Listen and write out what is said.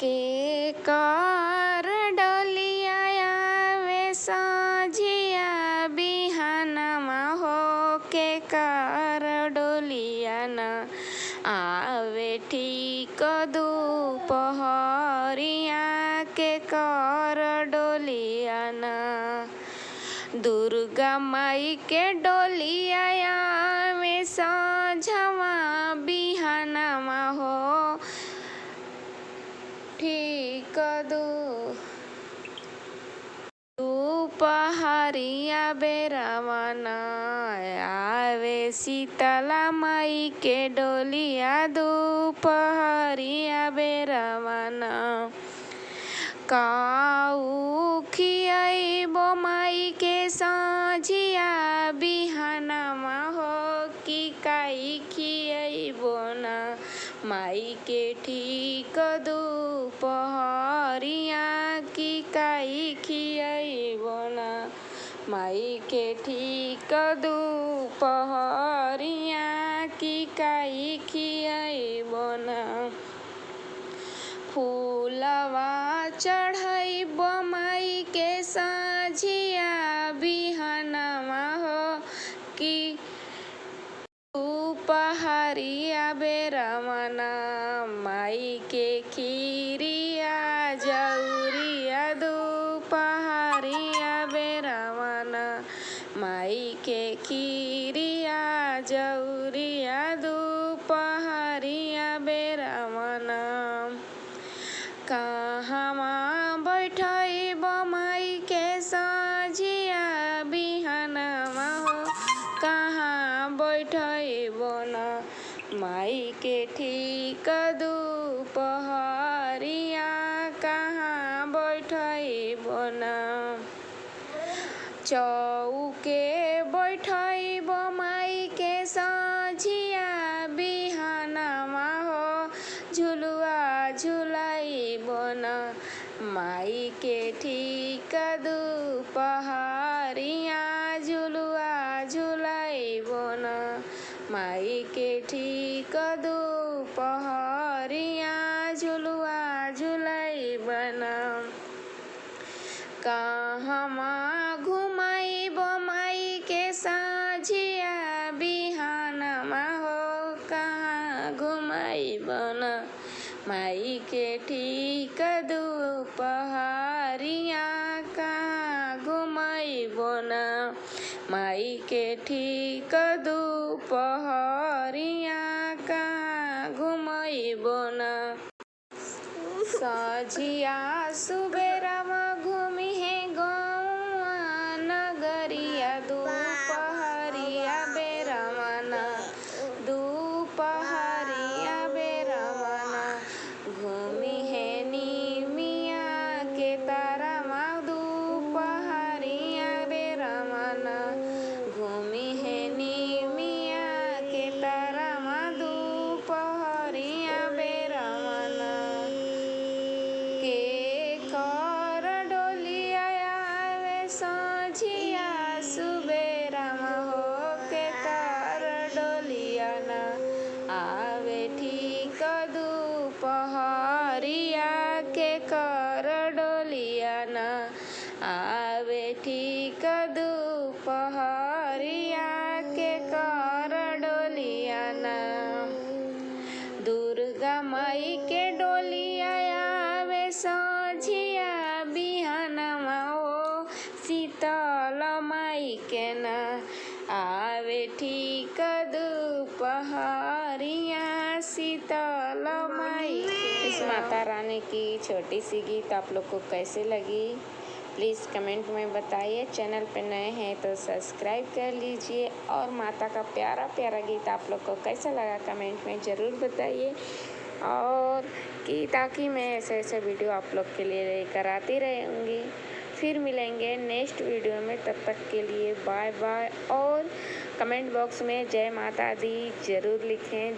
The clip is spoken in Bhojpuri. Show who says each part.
Speaker 1: के कर डोलिया आवे सझिया बिहानमा हो के कर डोलिया न आवे ठीक दुपहरिया के कर डोलिया न दुर्गा माई के डोलिया आवे सझवा बिहानमा हो ठीक दुपहरिया बेरवाना आवे शीतला माई के डोलिया दुपहरिया बेरवाना काऊ खियाइबो माई के सझिया बिहानमा हो कि काई खियाइबो ना माई के ठीक दुपहरिया कि काई खियाइबो ना माई के ठीक दुपहरिया कि काई खियाइबो ना फूलवा चढ़ाइबो माई के सझिया बिहानमा हो कि दुपहरिया बेरवाना माई के खीरिया जौरिया दुपहरिया बेरवाना माई के खीरिया जौरिया दुपहरिया बेरवाना कहवा बैठइबो माई के सझिया बिहानमा हो कहाँ बैठइबो ना माई के ठीक दुपहरिया कहाँ बैठइबो ना चौके बैठइबो माई के सझिया बिहानमा हो झुलुआ झुलाइबो ना माई के ठीक दुपहरिया झुलुआ झुलाइबो ना माई के ठीक दुपहरिया झुलुआ झुलाइबो ना कहवा घुमाइबो माई के सझिया बिहानमा हो कहाँ घुमाइबो ना माई के ठीक दुपहरिया कहाँ घुमाइबो ना माई के ठीक दुपहरिया कहाँ घुमाइबो ना सझिया सुबेरवा घूमी है गौआ नगरिया दुपहरिया बेरवाना दुपहरिया बेरवाना घूमी है निमिया के तारामा दुपहरिया बेरवाना घूमी है निमिया के तारामा दुपहरिया बेरवाना के कर डोलिया आवे सझिया सुबेरामा हो के कर डोलिया ना आवे ठीक दुपहरिया के कर डोलिया ना आवे ठीक दुपहरिया के कर डोलिया ना दुर्गा माई के डोलिया आवे सझिया बिहानमा हो शीतल माई के ना आवे ठीक दुपहरिया शीतल माई। इस माता रानी की छोटी सी गीत आप लोग को कैसे लगी प्लीज़ कमेंट में बताइए। चैनल पे नए हैं तो सब्सक्राइब कर लीजिए और माता का प्यारा प्यारा गीत आप लोग को कैसा लगा कमेंट में ज़रूर बताइए और कि ताकि मैं ऐसे ऐसे वीडियो आप लोग के लिए लेकर आती रहूँगी। फिर मिलेंगे नेक्स्ट वीडियो में, तब तक के लिए बाय बाय। और कमेंट बॉक्स में जय माता दी ज़रूर लिखें।